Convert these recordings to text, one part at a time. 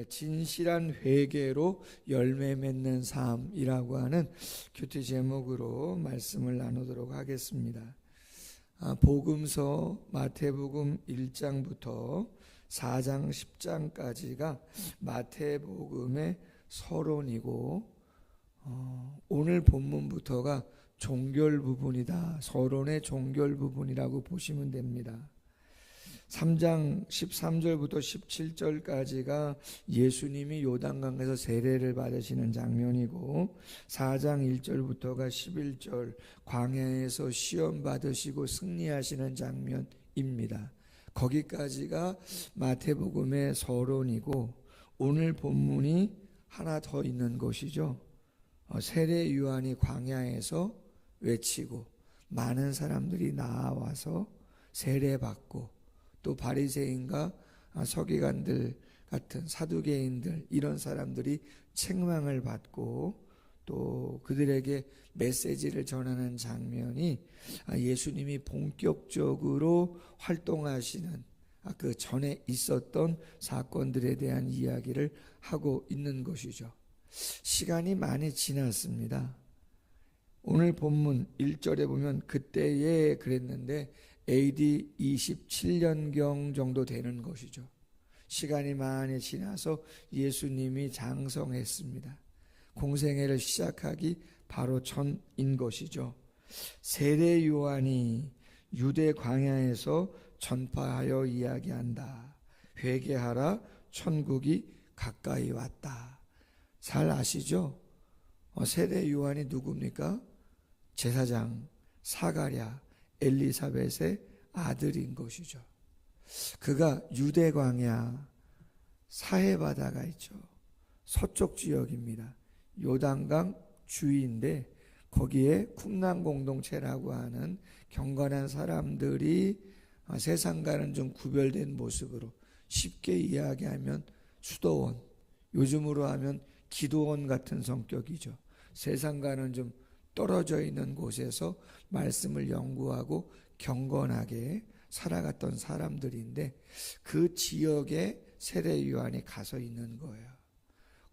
진실한 회개로 열매 맺는 삶이라고 하는 큐티 제목으로 말씀을 나누도록 하겠습니다. 복음서 마태복음 1장부터 4장 10장까지가 마태복음의 서론이고 오늘 본문부터가 종결 부분이다. 서론의 종결 부분이라고 보시면 됩니다. 3장 13절부터 17절까지가 예수님이 요단강에서 세례를 받으시는 장면이고 4장 1절부터가 11절 광야에서 시험 받으시고 승리하시는 장면입니다. 거기까지가 마태복음의 서론이고 오늘 본문이 하나 더 있는 것이죠. 세례 요한이 광야에서 외치고 많은 사람들이 나와서 세례받고 또 바리새인과 서기관들 같은 사두개인들 이런 사람들이 책망을 받고 또 그들에게 메시지를 전하는 장면이 예수님이 본격적으로 활동하시는 그 전에 있었던 사건들에 대한 이야기를 하고 있는 것이죠. 시간이 많이 지났습니다. 오늘 본문 1절에 보면 그때에 그랬는데 AD 27년경 정도 되는 것이죠. 시간이 많이 지나서 예수님이 장성했습니다. 공생애를 시작하기 바로 전인 것이죠. 세례 요한이 유대 광야에서 전파하여 이야기한다. 회개하라, 천국이 가까이 왔다. 잘 아시죠? 세례 요한이 누굽니까? 제사장 사가랴 엘리사벳의 아들인 것이죠. 그가 유대 광야 사해바다가 있죠. 서쪽 지역입니다. 요단강 주위인데 거기에 쿰란 공동체라고 하는 경건한 사람들이 세상과는 좀 구별된 모습으로 쉽게 이야기하면 수도원, 요즘으로 하면 기도원 같은 성격이죠. 세상과는 좀 떨어져 있는 곳에서 말씀을 연구하고 경건하게 살아갔던 사람들인데 그 지역에 세례 요한이 가서 있는 거예요.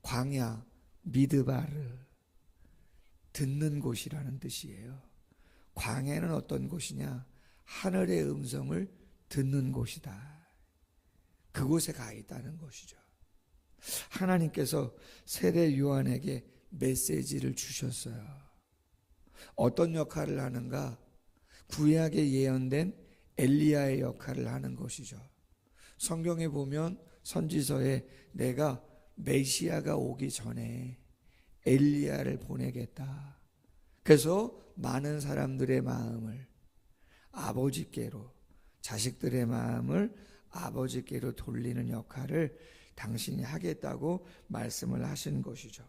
광야, 미드바르, 듣는 곳이라는 뜻이에요. 광야는 어떤 곳이냐? 하늘의 음성을 듣는 곳이다. 그곳에 가 있다는 것이죠. 하나님께서 세례 요한에게 메시지를 주셨어요. 어떤 역할을 하는가? 구약에 예언된 엘리야의 역할을 하는 것이죠. 성경에 보면 선지서에 내가 메시아가 오기 전에 엘리야를 보내겠다. 그래서 많은 사람들의 마음을 아버지께로, 자식들의 마음을 아버지께로 돌리는 역할을 당신이 하겠다고 말씀을 하신 것이죠.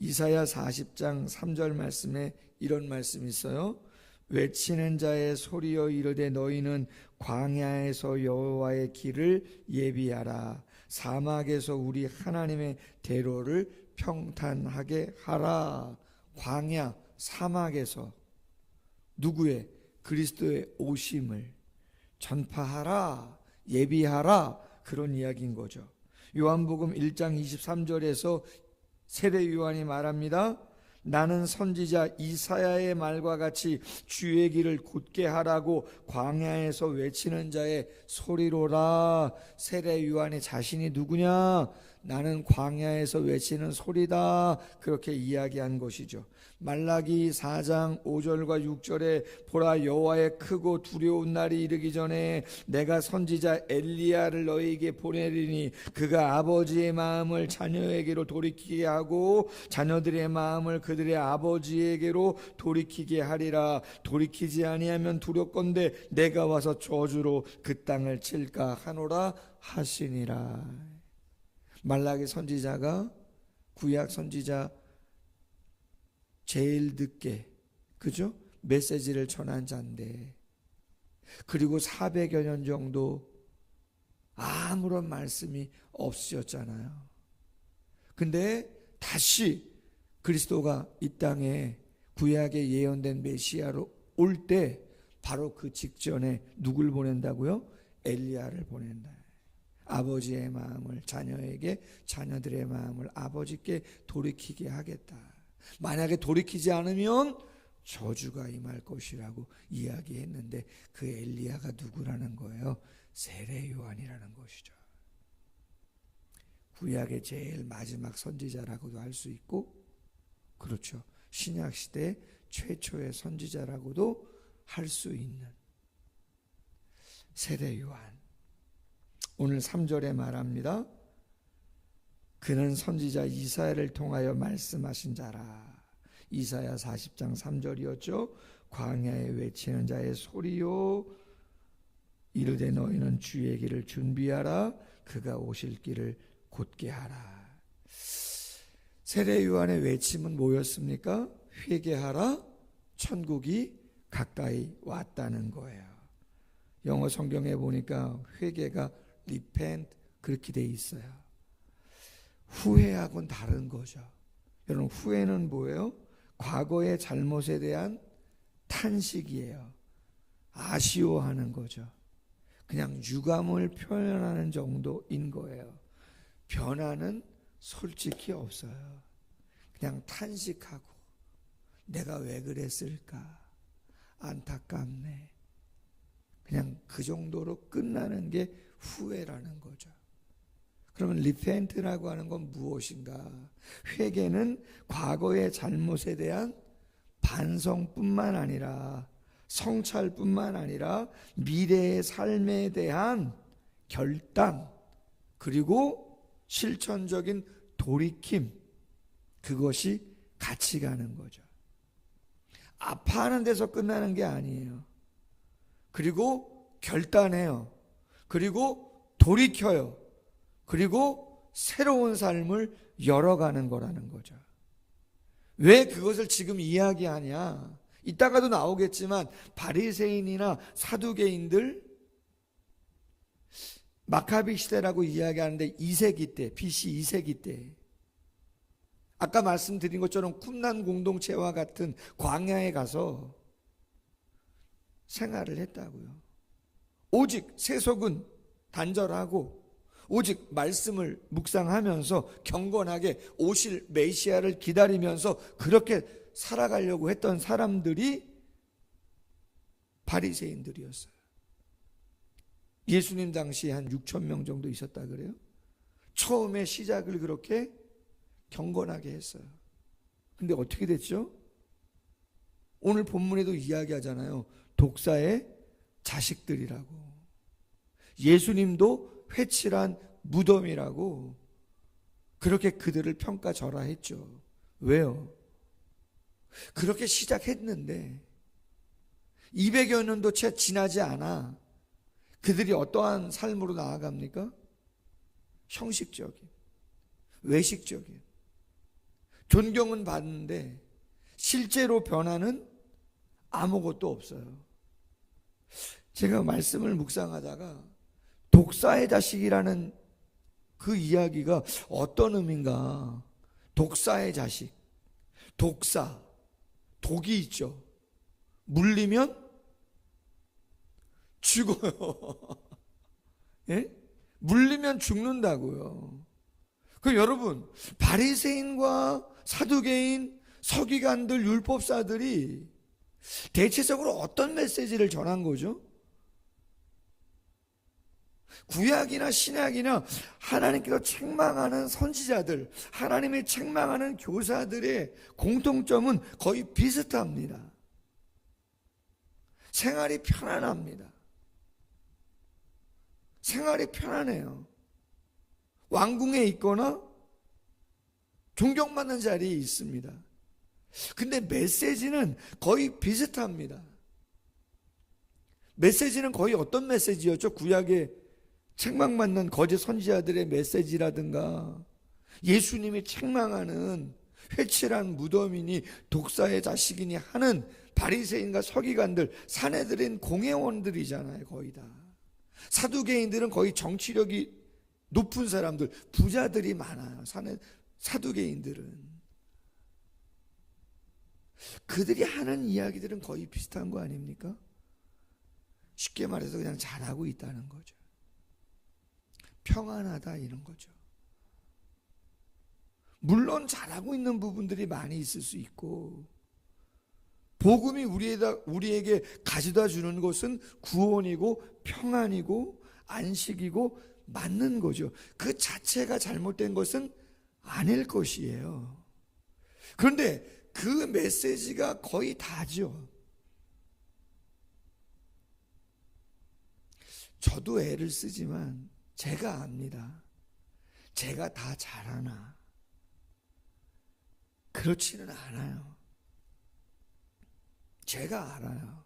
이사야 40장 3절 말씀에 이런 말씀이 있어요. 외치는 자의 소리여 이르되 너희는 광야에서 여호와의 길을 예비하라. 사막에서 우리 하나님의 대로를 평탄하게 하라. 광야 사막에서 누구의? 그리스도의 오심을 전파하라, 예비하라, 그런 이야기인 거죠. 요한복음 1장 23절에서 세례 요한이 말합니다. 나는 선지자 이사야의 말과 같이 주의 길을 곧게 하라고 광야에서 외치는 자의 소리로라. 세례 요한의 자신이 누구냐? 나는 광야에서 외치는 소리다. 그렇게 이야기한 것이죠. 말라기 4장 5절과 6절에 보라 여호와의 크고 두려운 날이 이르기 전에 내가 선지자 엘리야를 너희에게 보내리니 그가 아버지의 마음을 자녀에게로 돌이키게 하고 자녀들의 마음을 그들의 아버지에게로 돌이키게 하리라. 돌이키지 아니하면 두렵건대 내가 와서 저주로 그 땅을 칠까 하노라 하시니라. 말라기 선지자가 구약 선지자 제일 늦게 그죠? 메시지를 전한 자인데 그리고 400여 년 정도 아무런 말씀이 없으셨잖아요. 근데 다시 그리스도가 이 땅에 구약에 예언된 메시아로 올 때 바로 그 직전에 누굴 보낸다고요? 엘리야를 보낸다. 아버지의 마음을 자녀에게, 자녀들의 마음을 아버지께 돌이키게 하겠다. 만약에 돌이키지 않으면 저주가 임할 것이라고 이야기했는데 그 엘리야가 누구라는 거예요? 세례 요한이라는 것이죠. 구약의 제일 마지막 선지자라고도 할 수 있고, 그렇죠, 신약 시대 최초의 선지자라고도 할 수 있는 세례 요한. 오늘 3절에 말합니다. 그는 선지자 이사야를 통하여 말씀하신 자라. 이사야 40장 3절이었죠. 광야에 외치는 자의 소리요, 이르되 너희는 주의 길을 준비하라. 그가 오실 길을 곧게 하라. 세례 요한의 외침은 뭐였습니까? 회개하라, 천국이 가까이 왔다는 거예요. 영어 성경에 보니까 회개가 repent 그렇게 돼 있어요. 후회하고는 다른 거죠. 여러분, 후회는 뭐예요? 과거의 잘못에 대한 탄식이에요. 아쉬워하는 거죠. 그냥 유감을 표현하는 정도인 거예요. 변화는 솔직히 없어요. 그냥 탄식하고 내가 왜 그랬을까? 안타깝네. 그냥 그 정도로 끝나는 게 후회라는 거죠. 그러면 repent라고 하는 건 무엇인가? 회개는 과거의 잘못에 대한 반성뿐만 아니라, 성찰뿐만 아니라 미래의 삶에 대한 결단, 그리고 실천적인 돌이킴, 그것이 같이 가는 거죠. 아파하는 데서 끝나는 게 아니에요. 그리고 결단해요. 그리고 돌이켜요. 그리고 새로운 삶을 열어가는 거라는 거죠. 왜 그것을 지금 이야기하냐? 이따가도 나오겠지만 바리새인이나 사두개인들, 마카비 시대라고 이야기하는데 2세기 때, BC 2세기 때, 아까 말씀드린 것처럼 쿰난 공동체와 같은 광야에 가서 생활을 했다고요. 오직 세속은 단절하고 오직 말씀을 묵상하면서 경건하게 오실 메시아를 기다리면서 그렇게 살아가려고 했던 사람들이 바리새인들이었어요. 예수님 당시에 한 6천 명 정도 있었다 그래요. 처음에 시작을 그렇게 경건하게 했어요. 근데 어떻게 됐죠? 오늘 본문에도 이야기하잖아요. 독사의 자식들이라고. 예수님도 회칠한 무덤이라고 그렇게 그들을 평가절하했죠. 왜요? 그렇게 시작했는데 200여 년도 채 지나지 않아 그들이 어떠한 삶으로 나아갑니까? 형식적인, 외식적인, 존경은 받는데 실제로 변화는 아무것도 없어요. 제가 말씀을 묵상하다가 독사의 자식이라는 그 이야기가 어떤 의미인가? 독사의 자식, 독사, 독이 있죠. 물리면 죽어요. 예? 물리면 죽는다고요. 그 여러분, 바리새인과 사두개인, 서기관들, 율법사들이 대체적으로 어떤 메시지를 전한 거죠? 구약이나 신약이나 하나님께서 책망하는 선지자들, 하나님이 책망하는 교사들의 공통점은 거의 비슷합니다. 생활이 편안합니다. 생활이 편안해요. 왕궁에 있거나 존경받는 자리에 있습니다. 근데 메시지는 거의 비슷합니다. 메시지는 거의 어떤 메시지였죠? 구약의 책망받는 거짓 선지자들의 메시지라든가 예수님이 책망하는 회칠한 무덤이니 독사의 자식이니 하는 바리새인과 서기관들, 사내들인 공회원들이잖아요. 거의 다. 사두개인들은 거의 정치력이 높은 사람들, 부자들이 많아요. 사두개인들은. 그들이 하는 이야기들은 거의 비슷한 거 아닙니까? 쉽게 말해서 그냥 잘하고 있다는 거죠. 평안하다 이런 거죠. 물론 잘하고 있는 부분들이 많이 있을 수 있고, 복음이 우리에게 가져다 주는 것은 구원이고 평안이고 안식이고 맞는 거죠. 그 자체가 잘못된 것은 아닐 것이에요. 그런데 그 메시지가 거의 다죠. 저도 애를 쓰지만 제가 압니다. 제가 다 잘하나? 그렇지는 않아요. 제가 알아요.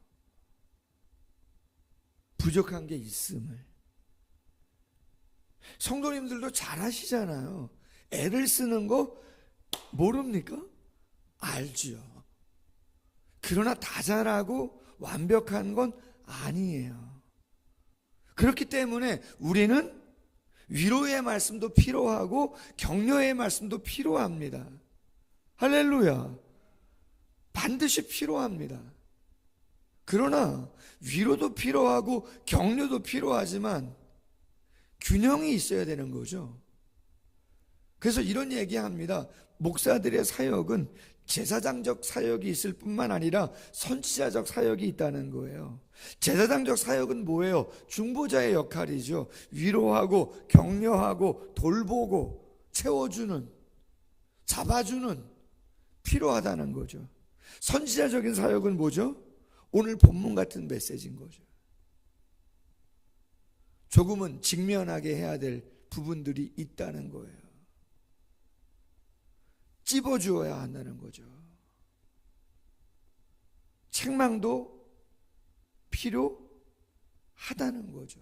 부족한 게 있음을. 성도님들도 잘하시잖아요. 애를 쓰는 거 모릅니까? 알죠. 그러나 다 잘하고 완벽한 건 아니에요. 그렇기 때문에 우리는 위로의 말씀도 필요하고 격려의 말씀도 필요합니다. 할렐루야. 반드시 필요합니다. 그러나 위로도 필요하고 격려도 필요하지만 균형이 있어야 되는 거죠. 그래서 이런 얘기합니다. 목사들의 사역은 제사장적 사역이 있을 뿐만 아니라 선지자적 사역이 있다는 거예요. 제사장적 사역은 뭐예요? 중보자의 역할이죠. 위로하고 격려하고 돌보고 채워주는, 잡아주는, 필요하다는 거죠. 선지자적인 사역은 뭐죠? 오늘 본문 같은 메시지인 거죠. 조금은 직면하게 해야 될 부분들이 있다는 거예요. 찝어주어야 한다는 거죠. 책망도 필요하다는 거죠.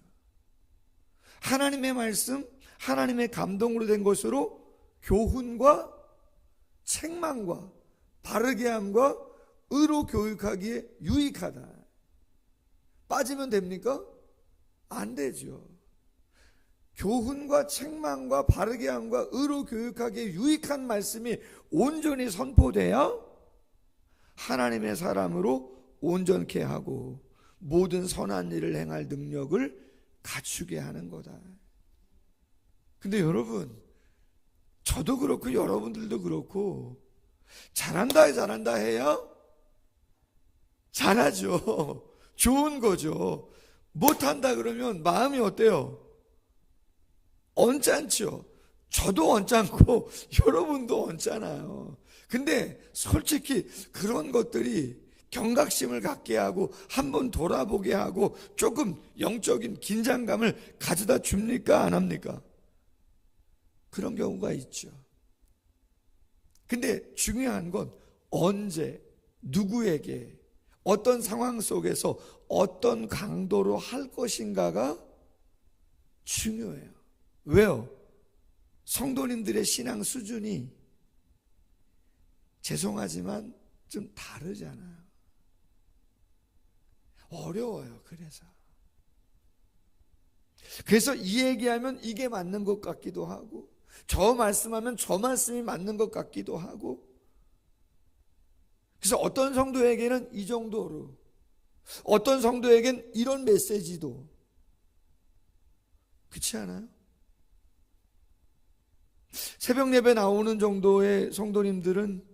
하나님의 말씀, 하나님의 감동으로 된 것으로 교훈과 책망과 바르게 함과 의로 교육하기에 유익하다. 빠지면 됩니까? 안 되죠. 교훈과 책망과 바르게 함과 의로 교육하기에 유익한 말씀이 온전히 선포돼야 하나님의 사람으로 온전케 하고 모든 선한 일을 행할 능력을 갖추게 하는 거다. 근데 여러분, 저도 그렇고 여러분들도 그렇고 잘한다 해야 잘하죠. 좋은 거죠. 못한다 그러면 마음이 어때요? 언짢죠. 저도 언짢고 여러분도 언짢아요. 근데 솔직히 그런 것들이 경각심을 갖게 하고 한번 돌아보게 하고 조금 영적인 긴장감을 가져다 줍니까? 안 합니까? 그런 경우가 있죠. 근데 중요한 건 언제, 누구에게, 어떤 상황 속에서 어떤 강도로 할 것인가가 중요해요. 왜요? 성도님들의 신앙 수준이 죄송하지만 좀 다르잖아요. 어려워요. 그래서 이 얘기하면 이게 맞는 것 같기도 하고 저 말씀하면 저 말씀이 맞는 것 같기도 하고, 그래서 어떤 성도에게는 이 정도로, 어떤 성도에게는 이런 메시지도, 그렇지 않아요? 새벽 예배 나오는 정도의 성도님들은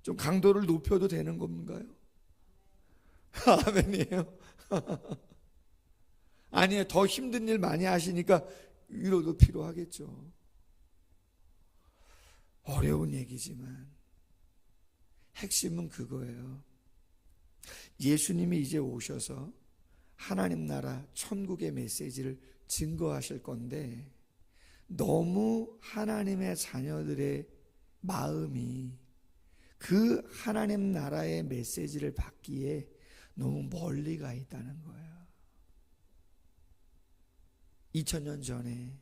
좀 강도를 높여도 되는 건가요? 아멘이에요. 아니에요. 더 힘든 일 많이 하시니까 위로도 필요하겠죠. 어려운 얘기지만 핵심은 그거예요. 예수님이 이제 오셔서 하나님 나라 천국의 메시지를 증거하실 건데, 너무 하나님의 자녀들의 마음이 그 하나님 나라의 메시지를 받기에 너무 멀리 가 있다는 거예요. 2000년 전에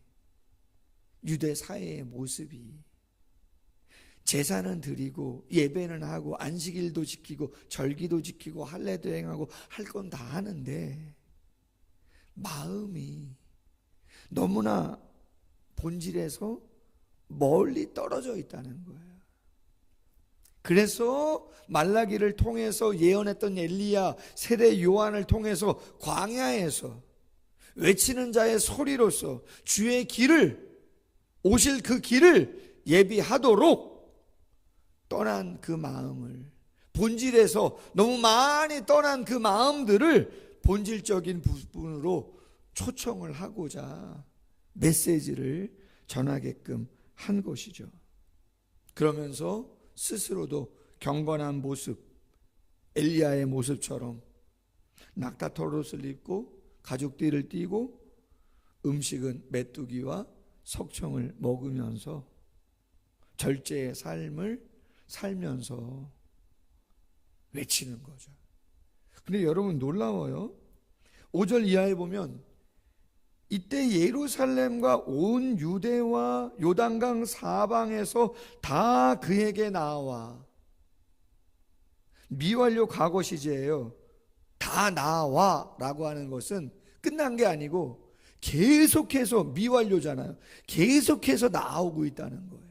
유대 사회의 모습이 제사는 드리고 예배는 하고 안식일도 지키고 절기도 지키고 할례도 행하고 할 건 다 하는데 마음이 너무나 본질에서 멀리 떨어져 있다는 거예요. 그래서 말라기를 통해서 예언했던 엘리야, 세례 요한을 통해서 광야에서 외치는 자의 소리로서 주의 길을, 오실 그 길을 예비하도록 떠난 그 마음을, 본질에서 너무 많이 떠난 그 마음들을 본질적인 부분으로 초청을 하고자 메시지를 전하게끔 한 것이죠. 그러면서 스스로도 경건한 모습, 엘리야의 모습처럼 낙타털옷을 입고 가죽띠를 띠고 음식은 메뚜기와 석청을 먹으면서 절제의 삶을 살면서 외치는 거죠. 근데 여러분 놀라워요. 5절 이하에 보면 이때 예루살렘과 온 유대와 요단강 사방에서 다 그에게 나와. 미완료 과거 시제예요. 다 나와 라고 하는 것은 끝난 게 아니고 계속해서, 미완료잖아요. 계속해서 나오고 있다는 거예요.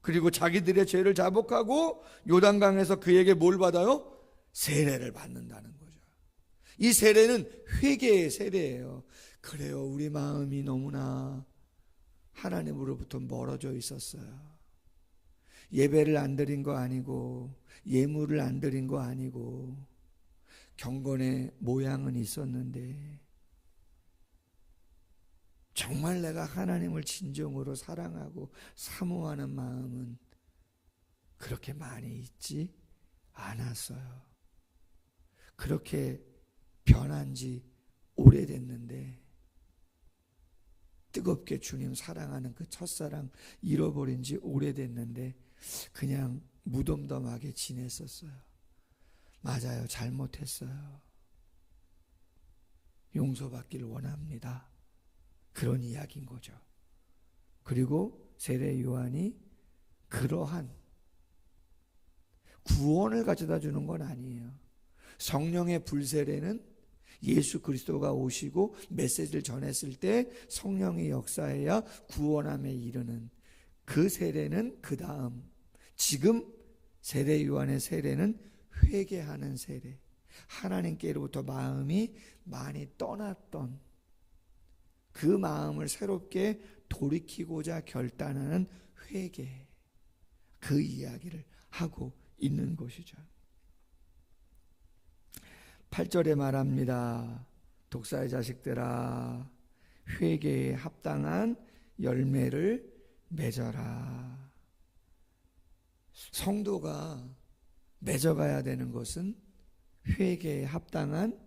그리고 자기들의 죄를 자복하고 요단강에서 그에게 뭘 받아요? 세례를 받는다는 거죠. 이 세례는 회개의 세례예요. 그래요, 우리 마음이 너무나 하나님으로부터 멀어져 있었어요. 예배를 안 드린 거 아니고 예물을 안 드린 거 아니고 경건의 모양은 있었는데 정말 내가 하나님을 진정으로 사랑하고 사모하는 마음은 그렇게 많이 있지 않았어요. 그렇게 변한 지 오래됐는데 뜨겁게 주님 사랑하는 그 첫사랑 잃어버린 지 오래됐는데 그냥 무덤덤하게 지냈었어요. 맞아요. 잘못했어요. 용서받기를 원합니다. 그런 이야기인 거죠. 그리고 세례 요한이 그러한 구원을 가져다 주는 건 아니에요. 성령의 불세례는 예수 그리스도가 오시고 메시지를 전했을 때 성령의 역사해야 구원함에 이르는 그 세례는 그 다음, 지금 세례 요한의 세례는 회개하는 세례, 하나님께로부터 마음이 많이 떠났던 그 마음을 새롭게 돌이키고자 결단하는 회개, 그 이야기를 하고 있는 것이죠. 8절에 말합니다. 독사의 자식들아, 회개에 합당한 열매를 맺어라. 성도가 맺어가야 되는 것은 회개에 합당한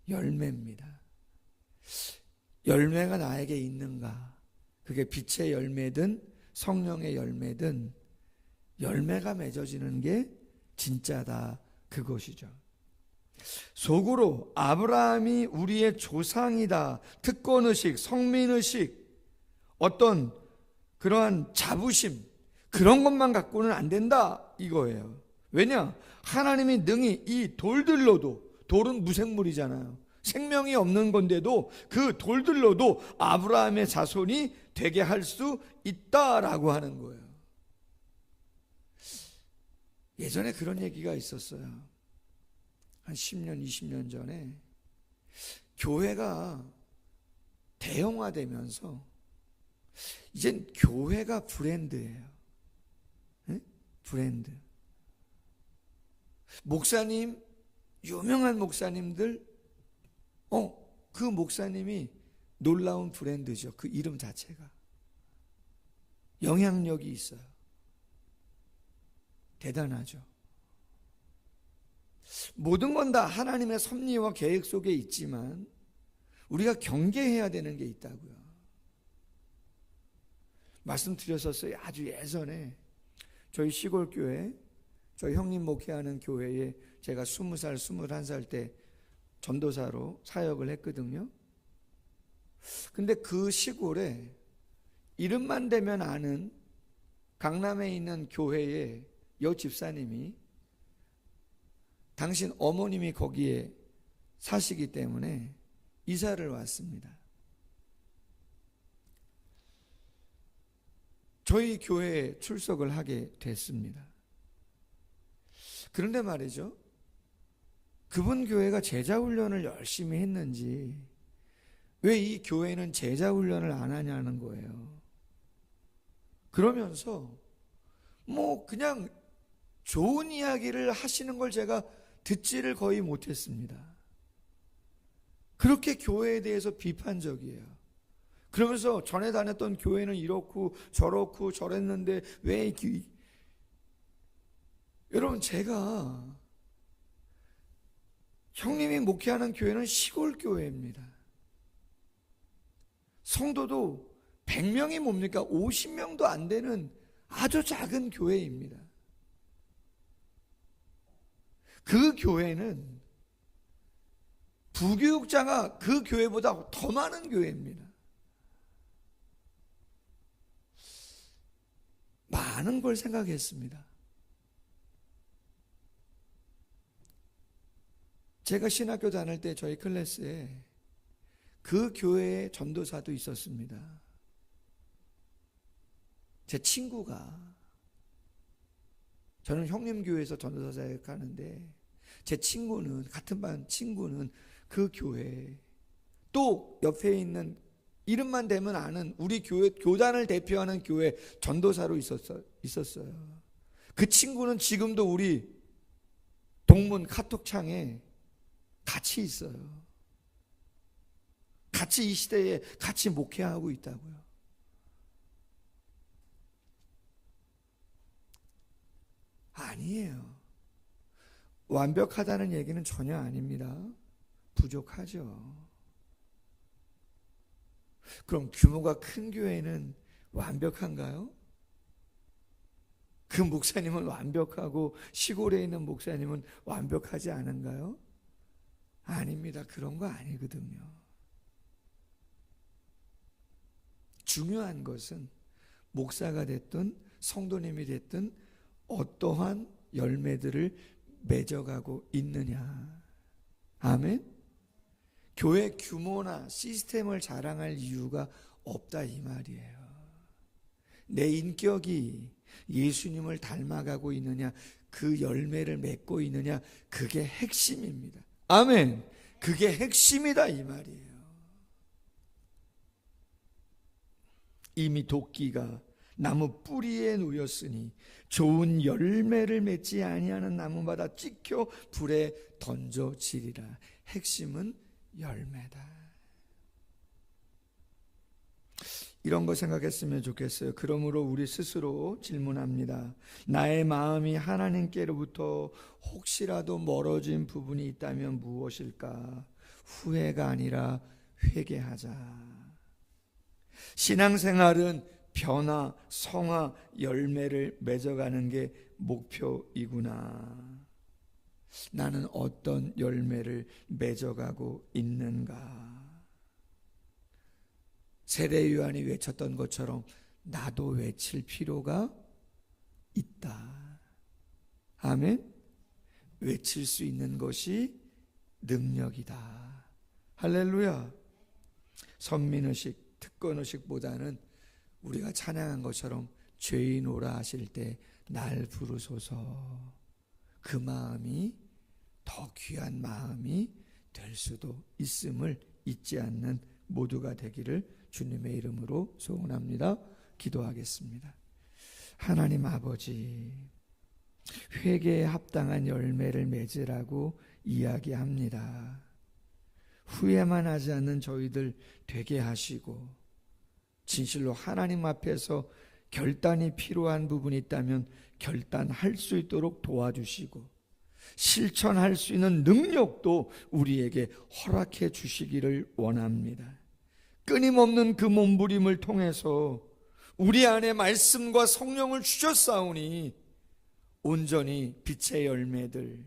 열매입니다. 열매가 나에게 있는가? 그게 빛의 열매든 성령의 열매든 열매가 맺어지는 게 진짜다, 그것이죠. 속으로 아브라함이 우리의 조상이다, 특권의식, 성민의식, 어떤 그러한 자부심, 그런 것만 갖고는 안 된다 이거예요. 왜냐? 하나님이 능히 이 돌들로도, 돌은 무생물이잖아요. 생명이 없는 건데도 그 돌들로도 아브라함의 자손이 되게 할 수 있다라고 하는 거예요. 예전에 그런 얘기가 있었어요. 한 10년, 20년 전에 교회가 대형화되면서 이젠 교회가 브랜드예요. 네? 브랜드. 목사님, 유명한 목사님들, 그 목사님이 놀라운 브랜드죠. 그 이름 자체가. 영향력이 있어요. 대단하죠. 모든 건 다 하나님의 섭리와 계획 속에 있지만 우리가 경계해야 되는 게 있다고요. 말씀드렸었어요. 아주 예전에 저희 시골 교회, 저희 형님 목회하는 교회에 제가 20살, 21살 때 전도사로 사역을 했거든요. 근데 그 시골에 이름만 대면 아는 강남에 있는 교회의 여 집사님이 당신 어머님이 거기에 사시기 때문에 이사를 왔습니다. 저희 교회에 출석을 하게 됐습니다. 그런데 말이죠, 그분 교회가 제자훈련을 열심히 했는지 왜 이 교회는 제자훈련을 안 하냐는 거예요. 그러면서 뭐 그냥 좋은 이야기를 하시는 걸 제가 듣지를 거의 못했습니다. 그렇게 교회에 대해서 비판적이에요. 그러면서 전에 다녔던 교회는 이렇고 저렇고 저랬는데 왜 여러분, 제가 형님이 목회하는 교회는 시골 교회입니다. 성도도 100명이 뭡니까? 50명도 안 되는 아주 작은 교회입니다. 그 교회는 부교육자가 그 교회보다 더 많은 교회입니다. 많은 걸 생각했습니다. 제가 신학교 다닐 때 저희 클래스에 그 교회의 전도사도 있었습니다. 제 친구가, 저는 형님 교회에서 전도사 자격하는데 제 친구는, 같은 반 친구는 그 교회, 또 옆에 있는 이름만 대면 아는 우리 교회 교단을 대표하는 교회 전도사로 있었어요. 그 친구는 지금도 우리 동문 카톡창에 같이 있어요. 같이 이 시대에 같이 목회하고 있다고요. 아니에요. 완벽하다는 얘기는 전혀 아닙니다. 부족하죠. 그럼 규모가 큰 교회는 완벽한가요? 그 목사님은 완벽하고 시골에 있는 목사님은 완벽하지 않은가요? 아닙니다. 그런 거 아니거든요. 중요한 것은 목사가 됐든 성도님이 됐든 어떠한 열매들을 맺어가고 있느냐. 아멘. 교회 규모나 시스템을 자랑할 이유가 없다 이 말이에요. 내 인격이 예수님을 닮아가고 있느냐, 그 열매를 맺고 있느냐, 그게 핵심입니다. 아멘. 그게 핵심이다 이 말이에요. 이미 도끼가 나무 뿌리에 놓였으니 좋은 열매를 맺지 아니하는 나무마다 찍혀 불에 던져지리라. 핵심은 열매다. 이런 거 생각했으면 좋겠어요. 그러므로 우리 스스로 질문합니다. 나의 마음이 하나님께로부터 혹시라도 멀어진 부분이 있다면 무엇일까? 후회가 아니라 회개하자. 신앙생활은 변화, 성화, 열매를 맺어가는 게 목표이구나. 나는 어떤 열매를 맺어가고 있는가? 세례 요한이 외쳤던 것처럼 나도 외칠 필요가 있다. 아멘. 외칠 수 있는 것이 능력이다. 할렐루야. 선민의식, 특권의식보다는 우리가 찬양한 것처럼 죄인오라 하실 때 날 부르소서, 그 마음이 더 귀한 마음이 될 수도 있음을 잊지 않는 모두가 되기를 주님의 이름으로 소원합니다. 기도하겠습니다. 하나님 아버지, 회개에 합당한 열매를 맺으라고 이야기합니다. 후회만 하지 않는 저희들 되게 하시고, 진실로 하나님 앞에서 결단이 필요한 부분이 있다면 결단할 수 있도록 도와주시고, 실천할 수 있는 능력도 우리에게 허락해 주시기를 원합니다. 끊임없는 그 몸부림을 통해서 우리 안에 말씀과 성령을 주셨사오니 온전히 빛의 열매들,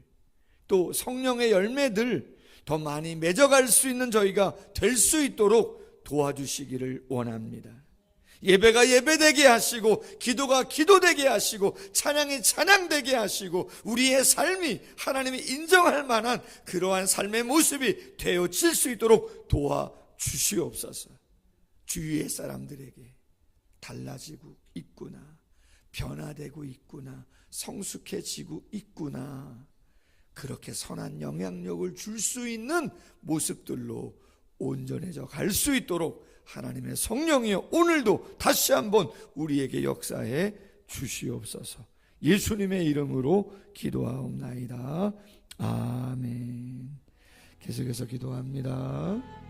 또 성령의 열매들 더 많이 맺어갈 수 있는 저희가 될 수 있도록 도와주시기를 원합니다. 예배가 예배되게 하시고, 기도가 기도되게 하시고, 찬양이 찬양되게 하시고, 우리의 삶이 하나님이 인정할 만한 그러한 삶의 모습이 되어질 수 있도록 도와주시옵소서. 주위의 사람들에게 달라지고 있구나, 변화되고 있구나, 성숙해지고 있구나, 그렇게 선한 영향력을 줄 수 있는 모습들로 온전해져 갈 수 있도록 하나님의 성령이여 오늘도 다시 한번 우리에게 역사해 주시옵소서. 예수님의 이름으로 기도하옵나이다. 아멘. 계속해서 기도합니다.